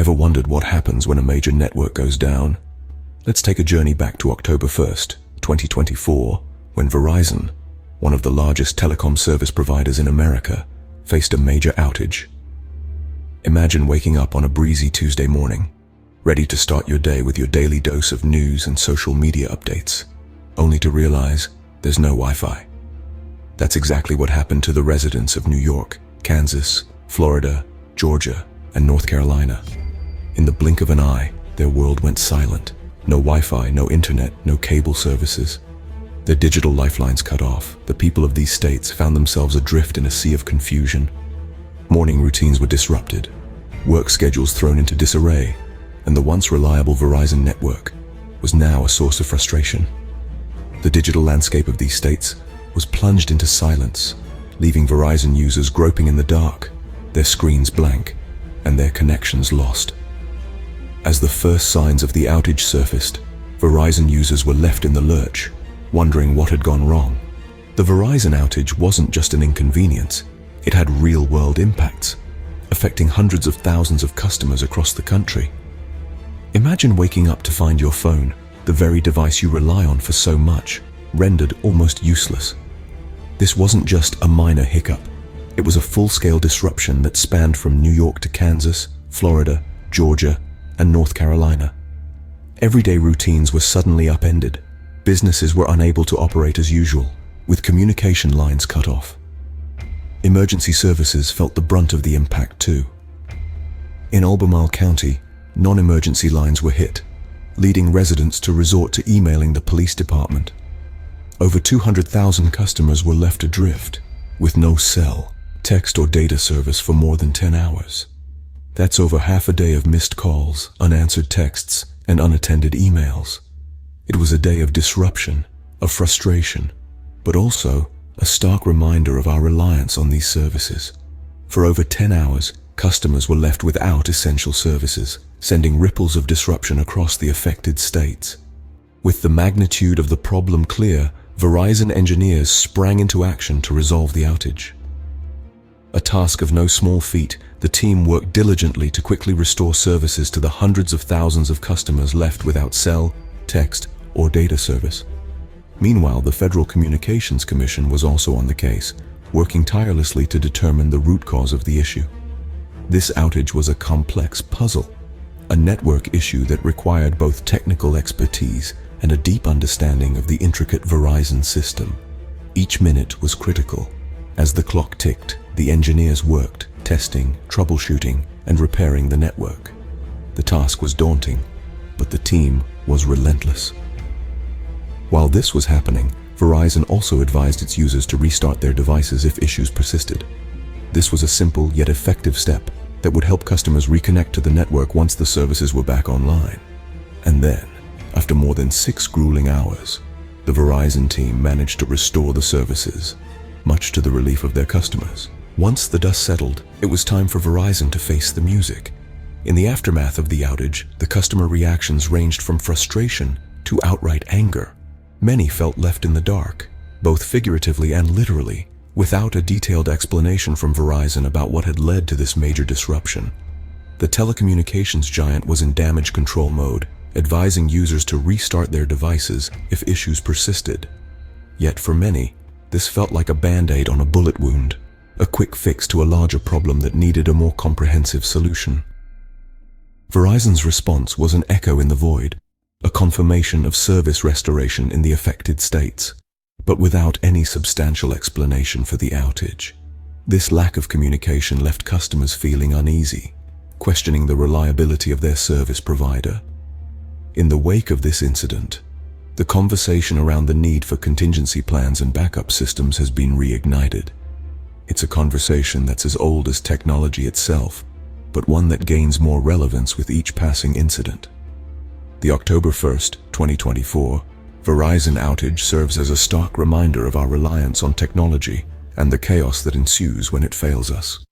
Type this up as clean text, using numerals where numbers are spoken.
Ever wondered what happens when a major network goes down? Let's take a journey back to October 1st, 2024, when Verizon, one of the largest telecom service providers in America, faced a major outage. Imagine waking up on a breezy Tuesday morning, ready to start your day with your daily dose of news and social media updates, only to realize there's no Wi-Fi. That's exactly what happened to the residents of New York, Kansas, Florida, Georgia, and North Carolina. In the blink of an eye, their world went silent. No Wi-Fi, no internet, no cable services. Their digital lifelines cut off. The people of these states found themselves adrift in a sea of confusion. Morning routines were disrupted, work schedules thrown into disarray, and the once reliable Verizon network was now a source of frustration. The digital landscape of these states was plunged into silence, leaving Verizon users groping in the dark, their screens blank, and their connections lost. As the first signs of the outage surfaced, Verizon users were left in the lurch, wondering what had gone wrong. The Verizon outage wasn't just an inconvenience, it had real-world impacts, affecting hundreds of thousands of customers across the country. Imagine waking up to find your phone, the very device you rely on for so much, rendered almost useless. This wasn't just a minor hiccup. It was a full-scale disruption that spanned from New York to Kansas, Florida, Georgia, and North Carolina. Everyday routines were suddenly upended. Businesses were unable to operate as usual, with communication lines cut off. Emergency services felt the brunt of the impact too. In Albemarle County, non-emergency lines were hit, leading residents to resort to emailing the police department. Over 200,000 customers were left adrift, with no cell, text or data service for more than 10 hours. That's over half a day of missed calls, unanswered texts, and unattended emails. It was a day of disruption, of frustration, but also a stark reminder of our reliance on these services. For over 10 hours, customers were left without essential services, sending ripples of disruption across the affected states. With the magnitude of the problem clear, Verizon engineers sprang into action to resolve the outage. A task of no small feat, the team worked diligently to quickly restore services to the hundreds of thousands of customers left without cell, text, or data service. Meanwhile, the Federal Communications Commission was also on the case, working tirelessly to determine the root cause of the issue. This outage was a complex puzzle, a network issue that required both technical expertise and a deep understanding of the intricate Verizon system. Each minute was critical. As the clock ticked, the engineers worked, testing, troubleshooting, and repairing the network. The task was daunting, but the team was relentless. While this was happening, Verizon also advised its users to restart their devices if issues persisted. This was a simple yet effective step that would help customers reconnect to the network once the services were back online. And then, after more than 6 grueling hours, the Verizon team managed to restore the services, much to the relief of their customers. Once the dust settled, it was time for Verizon to face the music. In the aftermath of the outage, the customer reactions ranged from frustration to outright anger. Many felt left in the dark, both figuratively and literally, without a detailed explanation from Verizon about what had led to this major disruption. The telecommunications giant was in damage control mode, advising users to restart their devices if issues persisted. Yet for many, this felt like a band-aid on a bullet wound, a quick fix to a larger problem that needed a more comprehensive solution. Verizon's response was an echo in the void, a confirmation of service restoration in the affected states, but without any substantial explanation for the outage. This lack of communication left customers feeling uneasy, questioning the reliability of their service provider. In the wake of this incident, the conversation around the need for contingency plans and backup systems has been reignited. It's a conversation that's as old as technology itself, but one that gains more relevance with each passing incident. The October 1st, 2024, Verizon outage serves as a stark reminder of our reliance on technology and the chaos that ensues when it fails us.